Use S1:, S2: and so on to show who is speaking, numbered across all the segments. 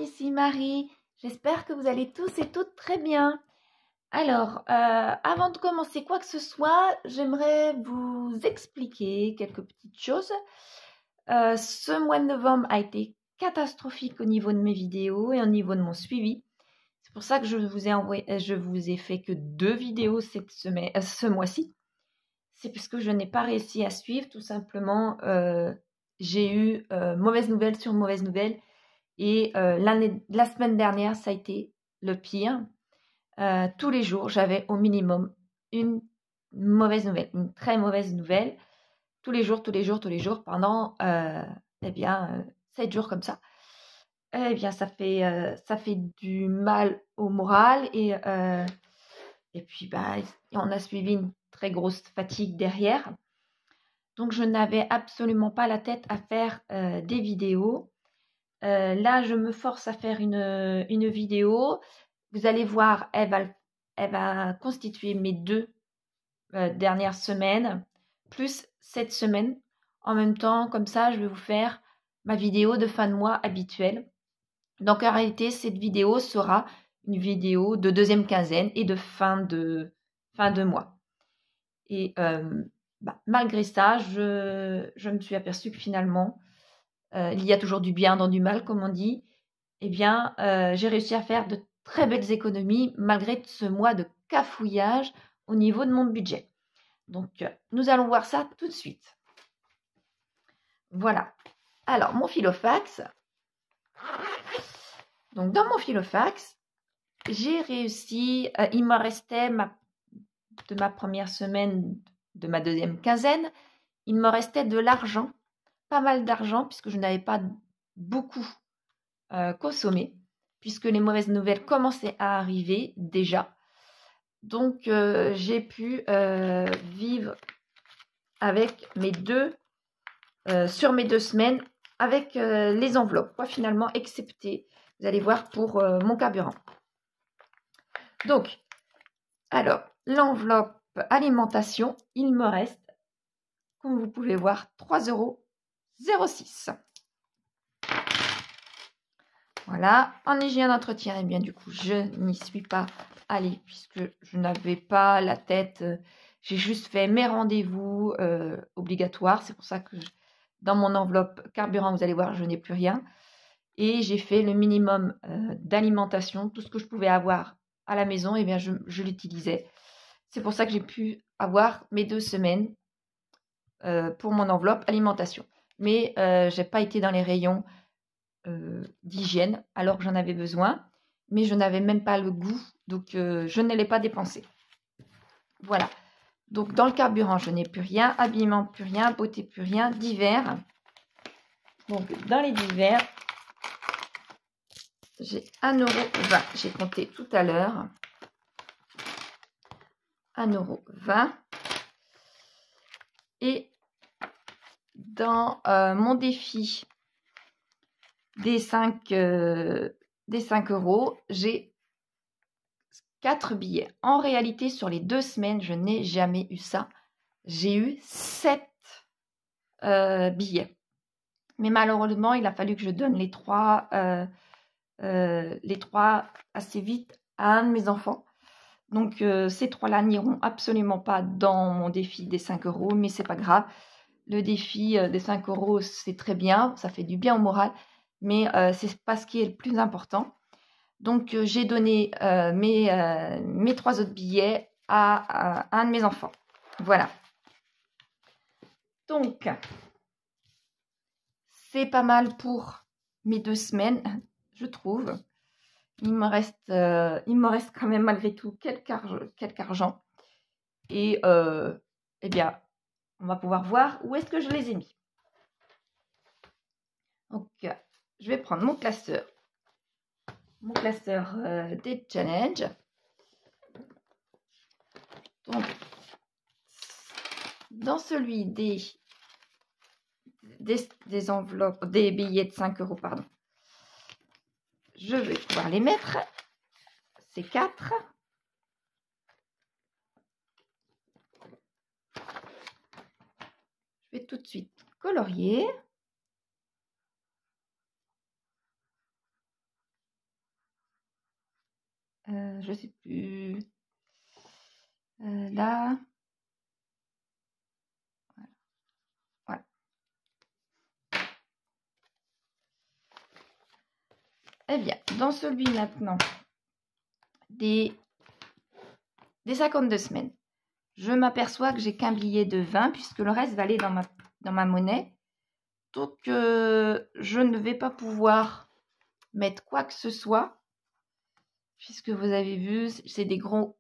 S1: ici Marie. J'espère que vous allez tous et toutes très bien. Alors, avant de commencer quoi que ce soit, j'aimerais vous expliquer quelques petites choses. Ce mois de novembre a été catastrophique au niveau de mes vidéos et au niveau de mon suivi. C'est pour ça que je vous ai fait que 2 vidéos cette semaine, ce mois-ci. C'est parce que je n'ai pas réussi à suivre, tout simplement. J'ai eu mauvaise nouvelle sur mauvaise nouvelle. Et la semaine dernière, ça a été le pire. Tous les jours, j'avais au minimum une mauvaise nouvelle, une très mauvaise nouvelle. Tous les jours, pendant 7 jours comme ça. Eh bien, ça fait du mal au moral. Et puis, on a suivi une très grosse fatigue derrière. Donc, je n'avais absolument pas la tête à faire des vidéos. Là, je me force à faire une vidéo. Vous allez voir, elle va constituer mes 2 dernières semaines, plus cette semaine. En même temps, comme ça, je vais vous faire ma vidéo de fin de mois habituelle. Donc, en réalité, cette vidéo sera une vidéo de deuxième quinzaine et de fin de mois. Et malgré ça, je me suis aperçue que finalement, il y a toujours du bien dans du mal, comme on dit. Eh bien, j'ai réussi à faire de très belles économies malgré ce mois de cafouillage au niveau de mon budget. Donc, nous allons voir ça tout de suite. Voilà. Alors, mon filofax. Donc, dans mon filofax, j'ai réussi, il me restait de ma première semaine, de ma deuxième quinzaine, il me restait de l'argent, pas mal d'argent, puisque je n'avais pas beaucoup consommé, puisque les mauvaises nouvelles commençaient à arriver déjà. Donc, j'ai pu vivre avec sur mes 2 semaines, avec les enveloppes, quoi, finalement, excepté, vous allez voir, pour mon carburant. Donc, alors, l'enveloppe alimentation, il me reste, comme vous pouvez voir, 3,06 €. Voilà, en hygiène d'entretien, eh bien du coup, je n'y suis pas allée puisque je n'avais pas la tête. J'ai juste fait mes rendez-vous obligatoires. C'est pour ça que dans mon enveloppe carburant, vous allez voir, je n'ai plus rien. Et j'ai fait le minimum d'alimentation. Tout ce que je pouvais avoir à la maison, eh bien, je l'utilisais. C'est pour ça que j'ai pu avoir mes 2 semaines pour mon enveloppe alimentation. Mais je n'ai pas été dans les rayons d'hygiène alors que j'en avais besoin, mais je n'avais même pas le goût, donc je ne l'ai pas dépensé. Voilà, donc dans le carburant je n'ai plus rien, habillement plus rien, beauté plus rien, divers. Donc dans les divers, j'ai 1,20 €, j'ai compté tout à l'heure, 1,20 €. Et dans mon défi des 5 €, j'ai 4 billets. En réalité, sur les 2 semaines, je n'ai jamais eu ça. J'ai eu 7 billets. Mais malheureusement, il a fallu que je donne les 3 assez vite à un de mes enfants. Donc, ces 3-là n'iront absolument pas dans mon défi des 5 €, mais c'est pas grave. Le défi des 5 €, c'est très bien, ça fait du bien au moral, mais c'est pas ce qui est le plus important. Donc, j'ai donné mes 3 autres billets à un de mes enfants. Voilà. Donc, c'est pas mal pour mes 2 semaines, je trouve. Il me reste quand même malgré tout quelque argent. Et eh bien, on va pouvoir voir où est-ce que je les ai mis. Donc, je vais prendre mon classeur des challenges. Donc, dans celui des enveloppes, des billets de 5 €, pardon, je vais pouvoir les mettre. C'est 4. Je vais tout de suite colorier. je sais plus. Là. Voilà. Eh bien, dans celui maintenant des 52 semaines, je m'aperçois que j'ai qu'un billet de 20 puisque le reste va aller dans ma monnaie. Donc, je ne vais pas pouvoir mettre quoi que ce soit puisque vous avez vu, c'est des gros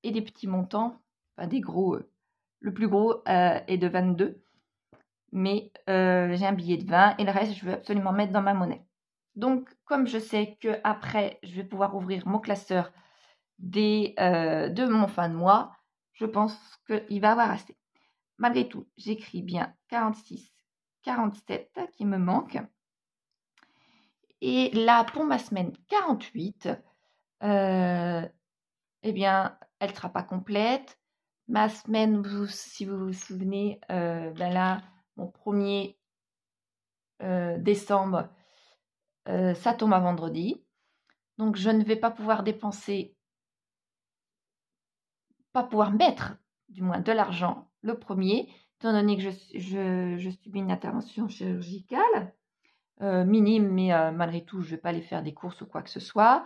S1: et des petits montants. Enfin, des gros. Le plus gros est de 22. Mais j'ai un billet de 20 et le reste, je veux absolument mettre dans ma monnaie. Donc, comme je sais qu'après, je vais pouvoir ouvrir mon classeur de mon fin de mois, je pense qu'il va avoir assez. Malgré tout, j'écris bien 46, 47 qui me manquent. Et là, pour ma semaine 48, eh bien, elle ne sera pas complète. Ma semaine, si vous vous souvenez, ben là, mon 1er décembre, ça tombe à vendredi. Donc, je ne vais pas pouvoir mettre, du moins, de l'argent le 1er, étant donné que je subis une intervention chirurgicale minime, mais malgré tout, je ne vais pas aller faire des courses ou quoi que ce soit.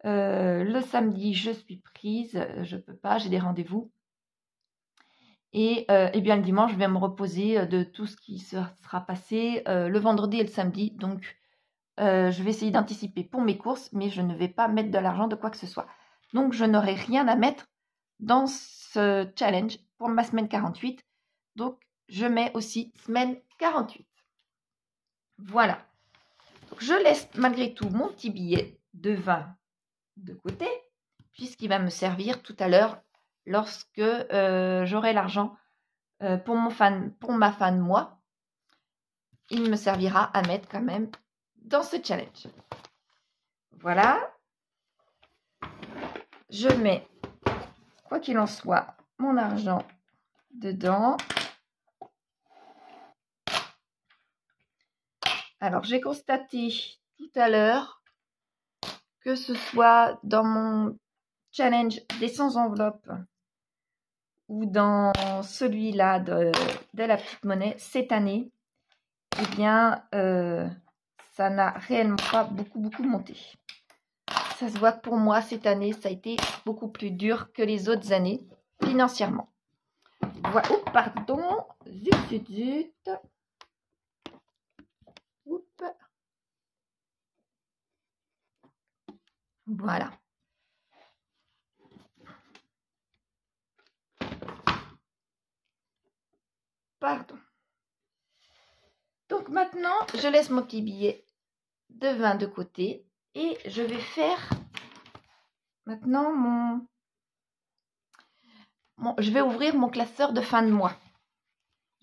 S1: Le samedi, je suis prise, je ne peux pas, j'ai des rendez-vous. Et bien le dimanche, je vais me reposer de tout ce qui sera passé le vendredi et le samedi. Donc, je vais essayer d'anticiper pour mes courses, mais je ne vais pas mettre de l'argent de quoi que ce soit. Donc, je n'aurai rien à mettre dans ce challenge pour ma semaine 48. Donc, je mets aussi semaine 48. Voilà. Donc, je laisse malgré tout mon petit billet de 20 de côté, puisqu'il va me servir tout à l'heure lorsque j'aurai l'argent pour ma fin de mois. Il me servira à mettre quand même dans ce challenge. Voilà. Je mets, quoi qu'il en soit, mon argent dedans. Alors, j'ai constaté tout à l'heure que ce soit dans mon challenge des 100 enveloppes ou dans celui-là de la petite monnaie, cette année, eh bien, ça n'a réellement pas beaucoup monté. Ça se voit que pour moi, cette année, ça a été beaucoup plus dur que les autres années, financièrement. Voilà. Oh, pardon. Zut. Oups. Voilà. Pardon. Donc maintenant, je laisse mon petit billet de 20 de côté et je vais faire maintenant je vais ouvrir mon classeur de fin de mois.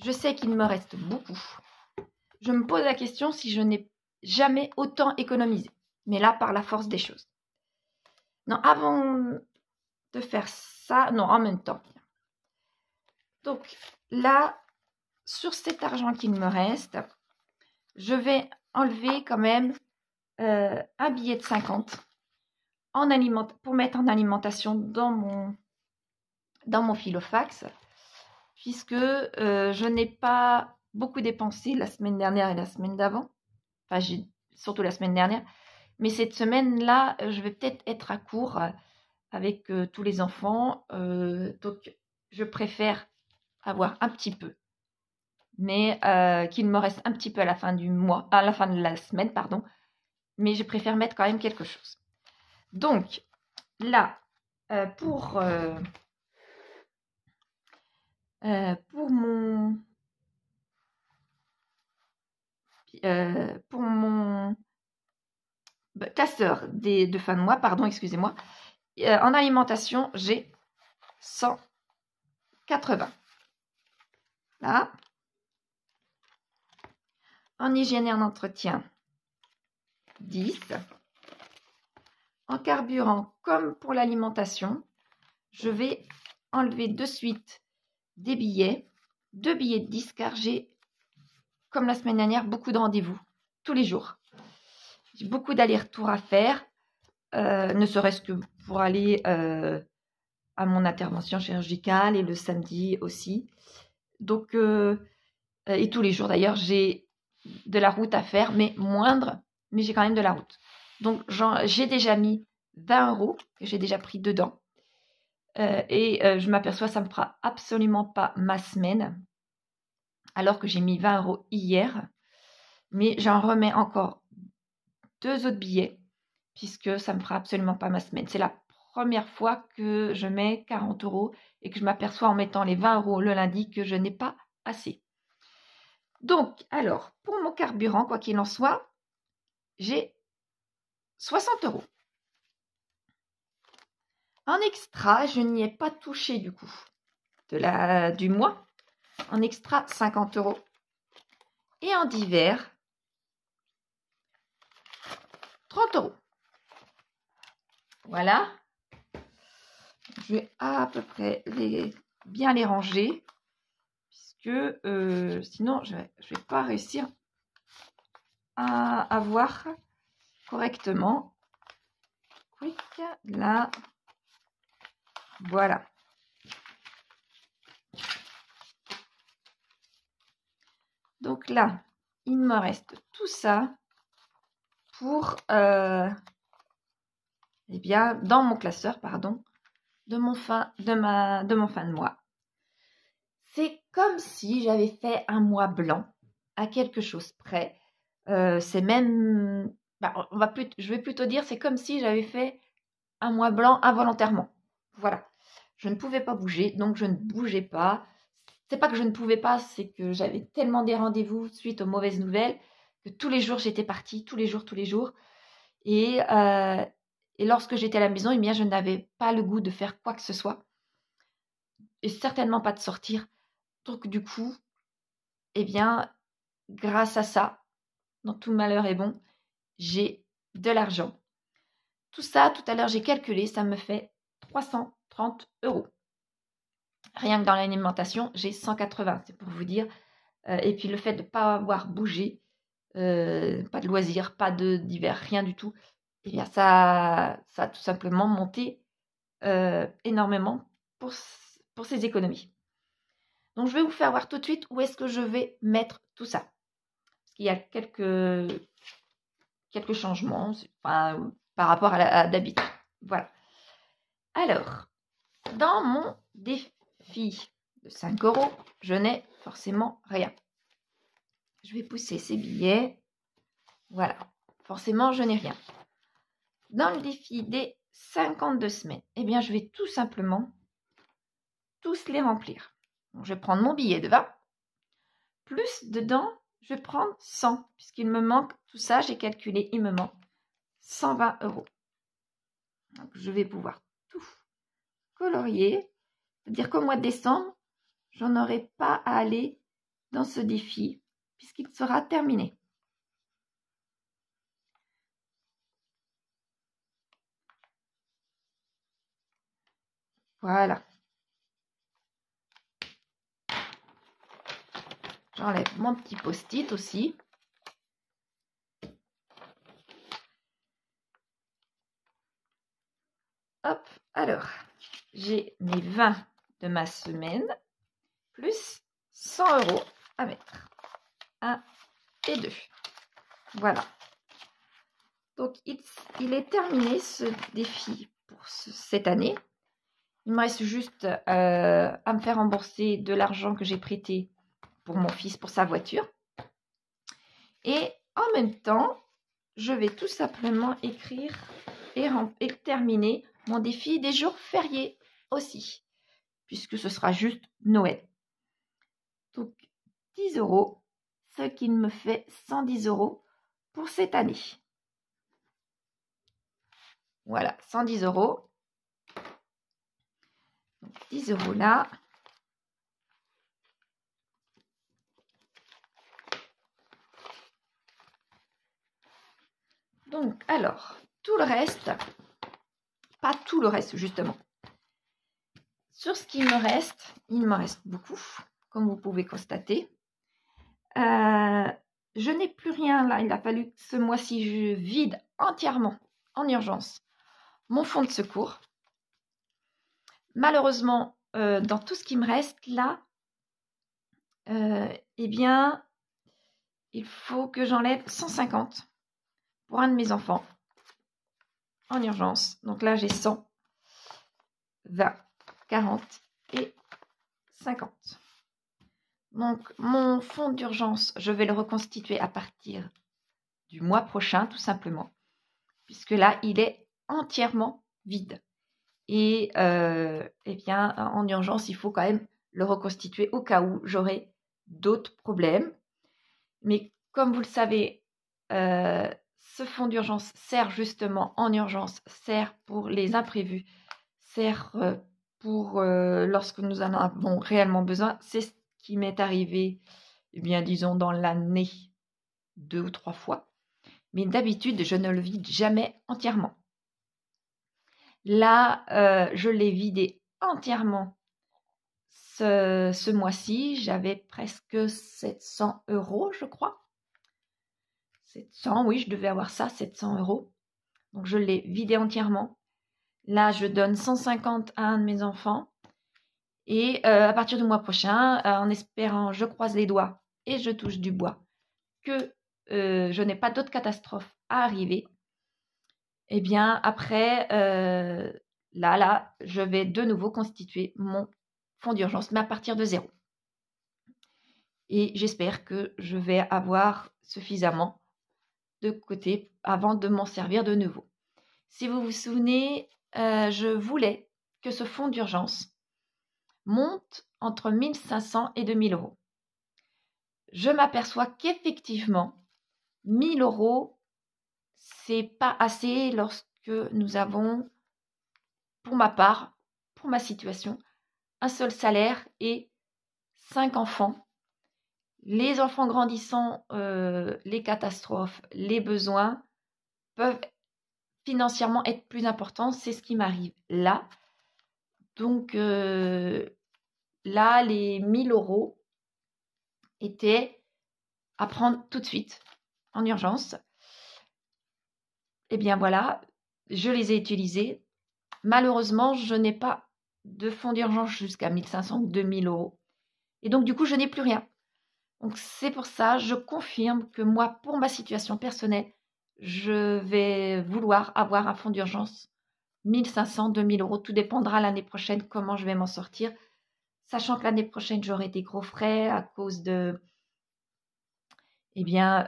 S1: Je sais qu'il me reste beaucoup. Je me pose la question si je n'ai jamais autant économisé. Mais là, par la force des choses. Non, avant de faire ça, non, en même temps. Donc là, sur cet argent qu'il me reste, je vais enlever quand même un billet de 50 pour mettre en alimentation dans mon filofax, puisque je n'ai pas beaucoup dépensé la semaine dernière et la semaine d'avant. Enfin, surtout la semaine dernière. Mais cette semaine-là, je vais peut-être être à court avec tous les enfants. Donc, je préfère avoir un petit peu. Mais qu'il me reste un petit peu à la fin du mois, à la fin de la semaine, pardon. Mais je préfère mettre quand même quelque chose. Donc, là, pour mon classeur de fin de mois, pardon, excusez-moi, en alimentation, j'ai 180. Là. En hygiène et en entretien, 10. En carburant, comme pour l'alimentation, je vais enlever de suite des billets, 2 billets de 10, car j'ai, comme la semaine dernière, beaucoup de rendez-vous tous les jours. J'ai beaucoup d'allers-retours à faire. ne serait-ce que pour aller à mon intervention chirurgicale et le samedi aussi. Donc, et tous les jours d'ailleurs, j'ai de la route à faire, mais moindre, mais j'ai quand même de la route. Donc, j'ai déjà mis 20 € que j'ai déjà pris dedans. Je m'aperçois, ça ne me fera absolument pas ma semaine, alors que j'ai mis 20 € hier. Mais j'en remets encore 2 autres billets, puisque ça ne me fera absolument pas ma semaine. C'est la première fois que je mets 40 € et que je m'aperçois en mettant les 20 € le lundi que je n'ai pas assez. Donc, alors, pour mon carburant, quoi qu'il en soit, j'ai 60 €. En extra, je n'y ai pas touché du coup du mois. En extra, 50 €. Et en divers, 30 €. Voilà. Je vais à peu près bien les ranger, puisque sinon je vais pas réussir à voir correctement. Quick, là. Voilà. Donc là, il me reste tout ça pour, eh bien, dans mon classeur, pardon, de mon fin de mois. C'est comme si j'avais fait un mois blanc à quelque chose près. C'est même, je vais plutôt dire, c'est comme si j'avais fait un mois blanc involontairement. Voilà. Je ne pouvais pas bouger, donc je ne bougeais pas. C'est pas que je ne pouvais pas, c'est que j'avais tellement des rendez-vous suite aux mauvaises nouvelles que tous les jours j'étais partie, tous les jours. Et lorsque j'étais à la maison, eh bien, je n'avais pas le goût de faire quoi que ce soit. Et certainement pas de sortir. Donc du coup, eh bien, grâce à ça, dans tout malheur est bon, j'ai de l'argent. Tout ça, tout à l'heure, j'ai calculé, ça me fait 330 €. Rien que dans l'alimentation, j'ai 180, c'est pour vous dire. Et puis le fait de ne pas avoir bougé, pas de loisirs, pas d'hiver, rien du tout, eh bien ça a tout simplement monté énormément pour ces économies. Donc je vais vous faire voir tout de suite où est-ce que je vais mettre tout ça. Parce qu'il y a quelques changements par rapport à d'habitude. Voilà. Alors, dans mon défi de 5 €, je n'ai forcément rien. Je vais pousser ces billets. Voilà. Forcément, je n'ai rien. Dans le défi des 52 semaines, eh bien, je vais tout simplement tous les remplir. Donc, je vais prendre mon billet de 20. Plus dedans, je vais prendre 100. Puisqu'il me manque, tout ça, j'ai calculé, il me manque 120 €. Donc, je vais pouvoir tout colorier. C'est-à-dire qu'au mois de décembre, j'en aurai pas à aller dans ce défi puisqu'il sera terminé. Voilà. J'enlève mon petit post-it aussi. Hop, alors, j'ai mes 20 de ma semaine, plus 100 € à mettre. 1 et 2. Voilà. Donc, il est terminé ce défi pour cette année. Il me reste juste à me faire rembourser de l'argent que j'ai prêté pour mon fils, pour sa voiture. Et en même temps, je vais tout simplement écrire et terminer mon défi des jours fériés aussi, puisque ce sera juste Noël. Donc, 10 €, ce qui me fait 110 € pour cette année. Voilà, 110 €. Donc, 10 € là. Donc, alors, tout le reste, pas tout le reste justement. Sur ce qui me reste, il me reste beaucoup, comme vous pouvez constater. Je n'ai plus rien là, il a fallu que ce mois-ci je vide entièrement, en urgence, mon fonds de secours. Malheureusement, dans tout ce qui me reste là, eh bien, il faut que j'enlève 150 pour un de mes enfants en urgence. Donc là, j'ai 100, 20, 40 et 50. Donc, mon fonds d'urgence, je vais le reconstituer à partir du mois prochain, tout simplement, puisque là, il est entièrement vide. Et eh bien, en urgence, il faut quand même le reconstituer au cas où j'aurai d'autres problèmes. Mais comme vous le savez, ce fonds d'urgence sert justement en urgence, sert pour les imprévus, sert pour lorsque nous en avons réellement besoin. C'est ce qui m'est arrivé, eh bien, disons, dans l'année 2 ou 3 fois. Mais d'habitude, je ne le vide jamais entièrement. Là, je l'ai vidé entièrement ce mois-ci. J'avais presque 700 €, je crois. 700, oui, je devais avoir ça, 700 €. Donc, je l'ai vidé entièrement. Là, je donne 150 à un de mes enfants. Et à partir du mois prochain, en espérant, je croise les doigts et je touche du bois, que je n'ai pas d'autres catastrophes à arriver. Eh bien, après, là, je vais de nouveau constituer mon fonds d'urgence, mais à partir de 0. Et j'espère que je vais avoir suffisamment de côté avant de m'en servir de nouveau. Si vous vous souvenez, je voulais que ce fonds d'urgence monte entre 1 500 et 2 000 €. Je m'aperçois qu'effectivement, 1 000 €, c'est pas assez lorsque nous avons, pour ma part, pour ma situation, un seul salaire et 5 enfants. Les enfants grandissant, les catastrophes, les besoins peuvent financièrement être plus importants. C'est ce qui m'arrive là. Donc là, les 1 000 € étaient à prendre tout de suite, en urgence. Eh bien voilà, je les ai utilisés. Malheureusement, je n'ai pas de fonds d'urgence jusqu'à 1 500 ou 2 000 €. Et donc, du coup, je n'ai plus rien. Donc, c'est pour ça, je confirme que moi, pour ma situation personnelle, je vais vouloir avoir un fonds d'urgence 1 500, 2 000 €. Tout dépendra l'année prochaine comment je vais m'en sortir. Sachant que l'année prochaine, j'aurai des gros frais à cause de, eh bien,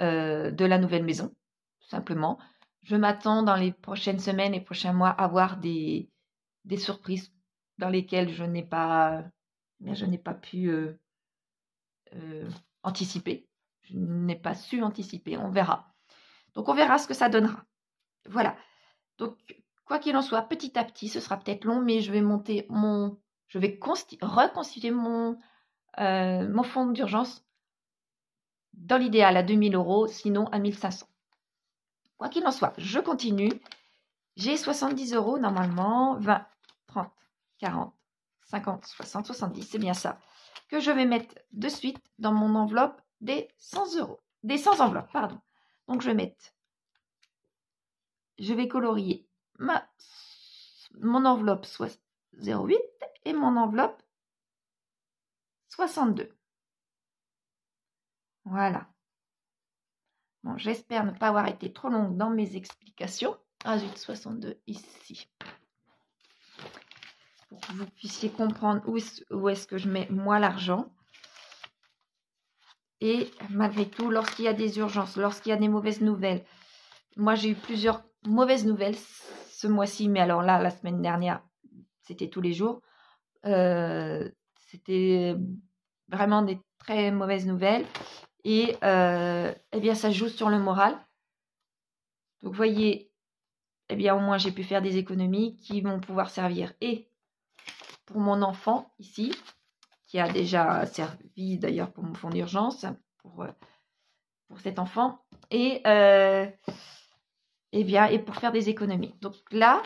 S1: de la nouvelle maison, tout simplement. Je m'attends dans les prochaines semaines et prochains mois à avoir des surprises dans lesquelles je n'ai pas pu anticiper. Je n'ai pas su anticiper. On verra. Donc, on verra ce que ça donnera. Voilà. Donc, quoi qu'il en soit, petit à petit, ce sera peut-être long, mais je vais reconstituer mon fonds d'urgence dans l'idéal à 2 000 €, sinon à 1 500. Quoi qu'il en soit, je continue. J'ai 70 € normalement, 20, 30, 40, 50, 60, 70, c'est bien ça, que je vais mettre de suite dans mon enveloppe des 100 €. Des 100 enveloppes, pardon. Donc, je vais colorier mon enveloppe 08 et mon enveloppe 62. Voilà. Bon, j'espère ne pas avoir été trop longue dans mes explications. Ah zut, 62 ici. Pour que vous puissiez comprendre où est-ce que je mets moi l'argent. Et malgré tout, lorsqu'il y a des urgences, lorsqu'il y a des mauvaises nouvelles, moi j'ai eu plusieurs mauvaises nouvelles ce mois-ci, mais alors là, la semaine dernière, c'était tous les jours. C'était vraiment des très mauvaises nouvelles. Et eh bien, ça joue sur le moral. Donc, vous voyez, eh bien, au moins, j'ai pu faire des économies qui vont pouvoir servir et pour mon enfant ici, qui a déjà servi d'ailleurs pour mon fonds d'urgence, pour cet enfant, et eh bien, et pour faire des économies. Donc là,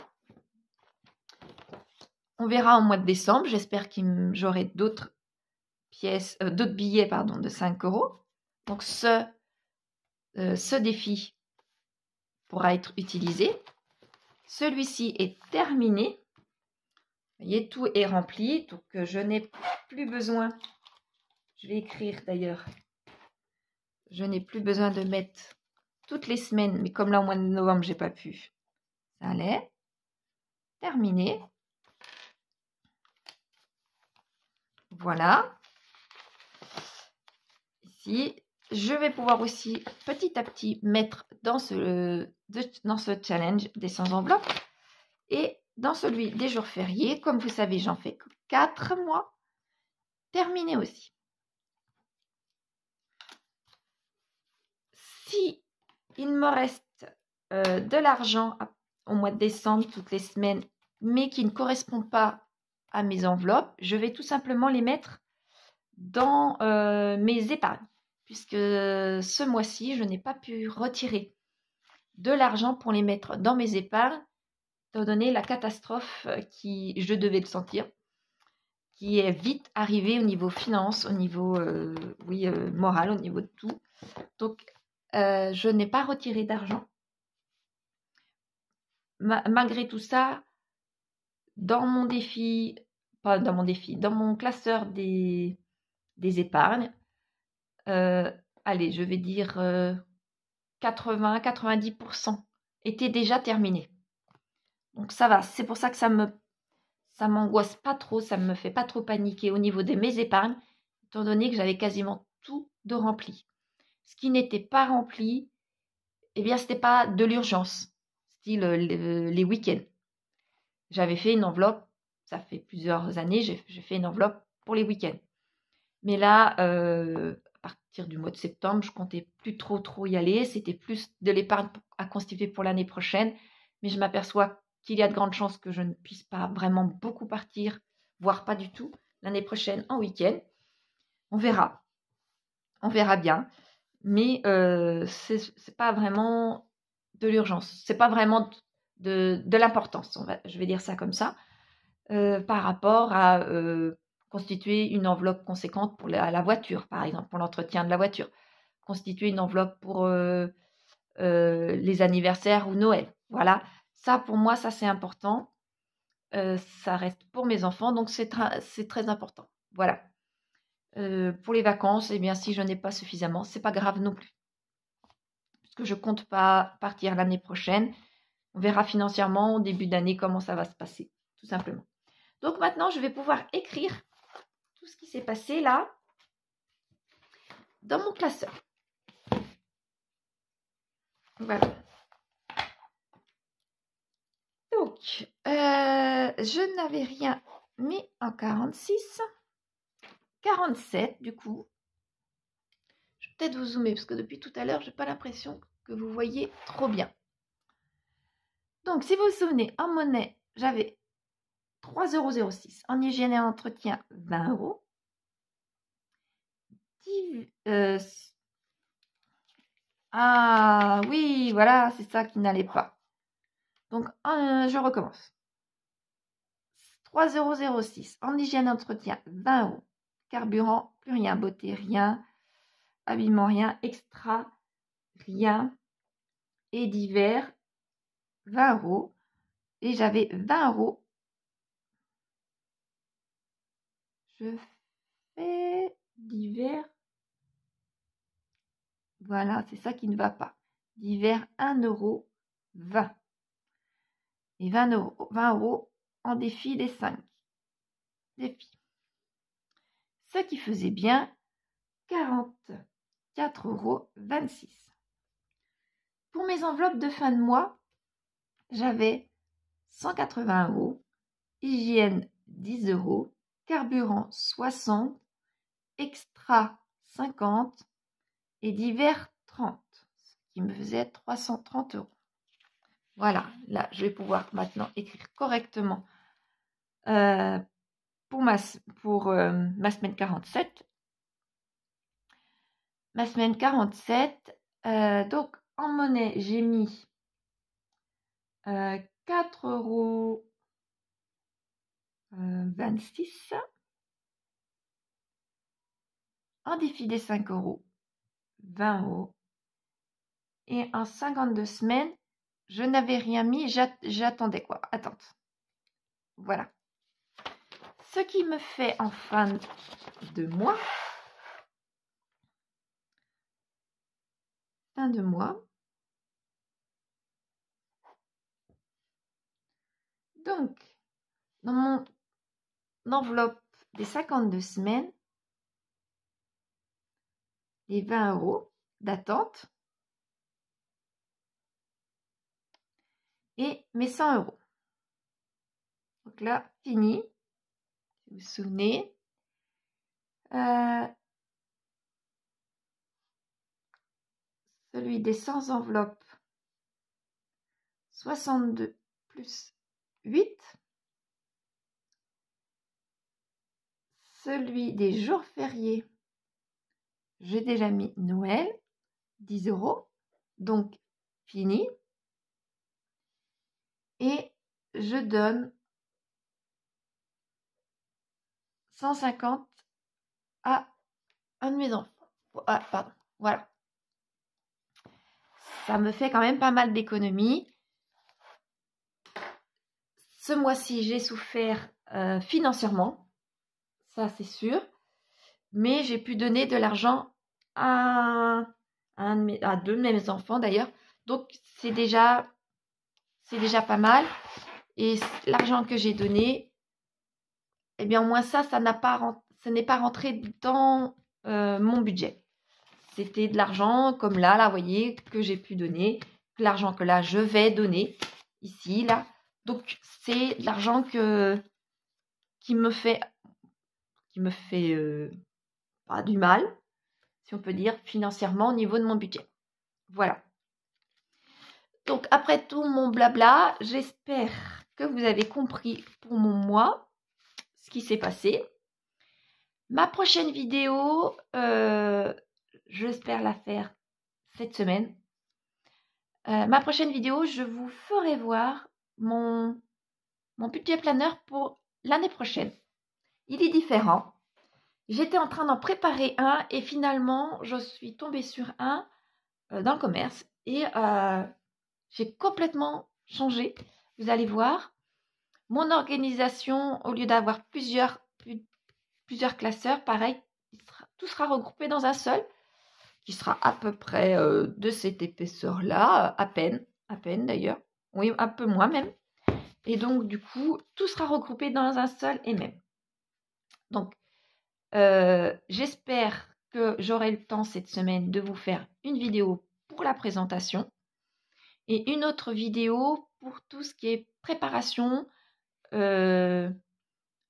S1: on verra au mois de décembre. J'espère que j'aurai d'autres billets de 5 €. Donc, ce défi pourra être utilisé. Celui-ci est terminé. Vous voyez, tout est rempli. Donc, je n'ai plus besoin. Je vais écrire d'ailleurs. Je n'ai plus besoin de mettre toutes les semaines. Mais comme là, au mois de novembre, j'ai pas pu. Ça allait. Terminé. Voilà. Ici, je vais pouvoir aussi petit à petit mettre dans ce challenge des 100 enveloppes. Et dans celui des jours fériés, comme vous savez, j'en fais 4 mois. Terminé aussi. Si il me reste de l'argent au mois de décembre, toutes les semaines, mais qui ne correspond pas à mes enveloppes, je vais tout simplement les mettre dans mes épargnes. Puisque ce mois-ci, je n'ai pas pu retirer de l'argent pour les mettre dans mes épargnes, étant donné la catastrophe qui, je devais le sentir, qui est vite arrivée au niveau finance, au niveau moral, au niveau de tout. Donc, je n'ai pas retiré d'argent. Malgré tout ça, dans mon défi, pas dans mon défi, dans mon classeur des épargnes, allez, je vais dire 80-90% étaient déjà terminés. Donc ça va, c'est pour ça que ça m'angoisse pas trop, ça me fait pas trop paniquer au niveau de mes épargnes, étant donné que j'avais quasiment tout de rempli. Ce qui n'était pas rempli, eh bien, c'était pas de l'urgence, style les week-ends. J'avais fait une enveloppe, ça fait plusieurs années, j'ai fait une enveloppe pour les week-ends. Mais là, à partir du mois de septembre, je comptais plus trop y aller. C'était plus de l'épargne à constituer pour l'année prochaine. Mais je m'aperçois qu'il y a de grandes chances que je ne puisse pas vraiment beaucoup partir, voire pas du tout, l'année prochaine en week-end. On verra. On verra bien. Mais c'est pas vraiment de l'urgence. C'est pas vraiment de l'importance. Je vais dire ça comme ça. Par rapport à constituer une enveloppe conséquente pour la voiture, par exemple, pour l'entretien de la voiture. Constituer une enveloppe pour les anniversaires ou Noël. Voilà, ça pour moi, ça c'est important. Ça reste pour mes enfants, donc c'est très important. Voilà. Pour les vacances, eh bien, si je n'ai pas suffisamment, c'est pas grave non plus. Parce que je compte pas partir l'année prochaine. On verra financièrement au début d'année comment ça va se passer, tout simplement. Donc maintenant, je vais pouvoir écrire tout ce qui s'est passé là dans mon classeur. Voilà. Donc, je n'avais rien mis en 46. 47 du coup. Je vais peut-être vous zoomer parce que depuis tout à l'heure, je n'ai pas l'impression que vous voyez trop bien. Donc, si vous vous souvenez, en monnaie, j'avais 3,06 €. En hygiène et entretien, 20 €. Ah oui, voilà, c'est ça qui n'allait pas. Donc, je recommence. 3,06 €. En hygiène et entretien, 20 €. Carburant, plus rien. Beauté, rien. Habillement, rien. Extra, rien. Et divers, 20 €. Et j'avais 20 €. Je fais divers. Voilà, c'est ça qui ne va pas. Divers, 1,20 €. Et 20 € en défi des 5 défis. Ce qui faisait bien 44,26 €. Pour mes enveloppes de fin de mois, j'avais 180 €, hygiène 10 €, carburant 60, extra 50 et divers 30, ce qui me faisait 330 €. Voilà, là je vais pouvoir maintenant écrire correctement pour ma semaine 47. Ma semaine 47, donc en monnaie, j'ai mis 4,26 €. En défi des 5 €, 20 €. Et en 52 semaines, je n'avais rien mis, j'attendais quoi. Attente. Voilà. Ce qui me fait en fin de mois. Fin de mois. Donc, dans mon enveloppe des 52 semaines, les 20 € d'attente et mes 100 €. Donc là, fini. Si vous vous souvenez. Celui des 100 enveloppes. 62 plus 8. Celui des jours fériés. J'ai déjà mis Noël. 10 €. Donc, fini. Et je donne 150 à un de mes enfants. Ah, pardon, voilà. Ça me fait quand même pas mal d'économies. Ce mois-ci, j'ai souffert financièrement, ça c'est sûr. Mais j'ai pu donner de l'argent à deux de mes enfants d'ailleurs. Donc c'est déjà pas mal. Et l'argent que j'ai donné, eh bien au moins ça n'est pas rentré dans mon budget. C'était de l'argent comme là, vous voyez, que j'ai pu donner. L'argent que là, je vais donner, ici, là. Donc, c'est de l'argent qui me fait pas du mal, si on peut dire, financièrement au niveau de mon budget. Voilà. Donc, après tout mon blabla, j'espère que vous avez compris pour mon mois ce qui s'est passé. Ma prochaine vidéo, j'espère la faire cette semaine. Ma prochaine vidéo, je vous ferai voir mon budget planeur pour l'année prochaine. Il est différent. J'étais en train d'en préparer un et finalement, je suis tombée sur un dans le commerce et j'ai complètement changé. Vous allez voir, mon organisation, au lieu d'avoir plusieurs classeurs, pareil, tout sera regroupé dans un seul, qui sera à peu près de cette épaisseur-là, à peine d'ailleurs, oui, un peu moins même. Et donc, du coup, tout sera regroupé dans un seul et même. Donc, j'espère que j'aurai le temps cette semaine de vous faire une vidéo pour la présentation et une autre vidéo pour tout ce qui est préparation de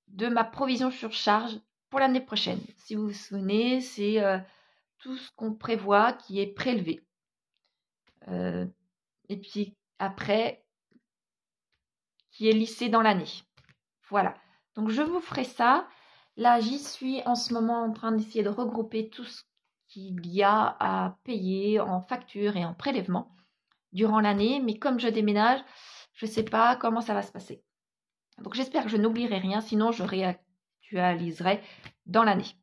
S1: ma provision sur charge pour l'année prochaine. Si vous vous souvenez, c'est tout ce qu'on prévoit qui est prélevé. Et puis après, qui est lissé dans l'année. Voilà. Donc, je vous ferai ça. Là, j'y suis en ce moment en train d'essayer de regrouper tout ce qu'il y a à payer en facture et en prélèvement durant l'année. Mais comme je déménage, je ne sais pas comment ça va se passer. Donc, j'espère que je n'oublierai rien. Sinon, je réactualiserai dans l'année.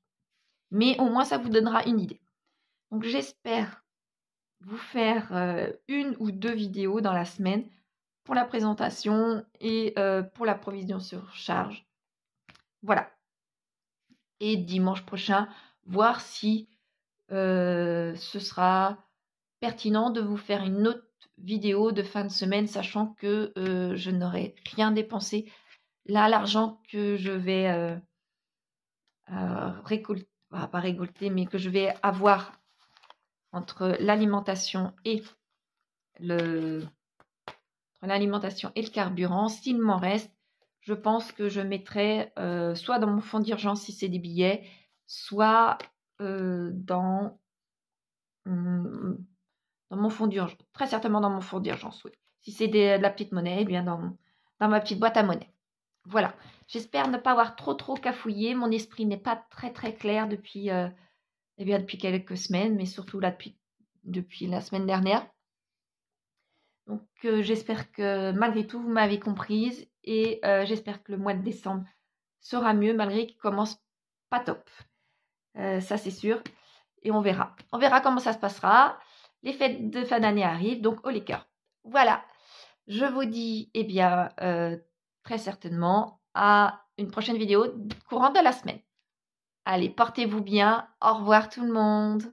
S1: Mais au moins, ça vous donnera une idée. Donc, j'espère vous faire une ou deux vidéos dans la semaine pour la présentation et pour la provision sur charge. Voilà. Et dimanche prochain, voir si ce sera pertinent de vous faire une autre vidéo de fin de semaine, sachant que je n'aurai rien dépensé. Là, l'argent que je vais récolter, pas récolter, mais que je vais avoir entre l'alimentation et le carburant, s'il m'en reste, je pense que je mettrai soit dans mon fonds d'urgence si c'est des billets, soit dans mon fonds d'urgence. Très certainement dans mon fonds d'urgence, oui. Si c'est de la petite monnaie, eh bien dans ma petite boîte à monnaie. Voilà. J'espère ne pas avoir trop cafouillé. Mon esprit n'est pas très clair depuis quelques semaines, mais surtout là depuis la semaine dernière. Donc, j'espère que malgré tout, vous m'avez comprise et j'espère que le mois de décembre sera mieux malgré qu'il commence pas top. Ça, c'est sûr. Et on verra. On verra comment ça se passera. Les fêtes de fin d'année arrivent, donc au les cœurs. Voilà. Je vous dis, eh bien, très certainement à une prochaine vidéo courant de la semaine. Allez, portez-vous bien. Au revoir tout le monde.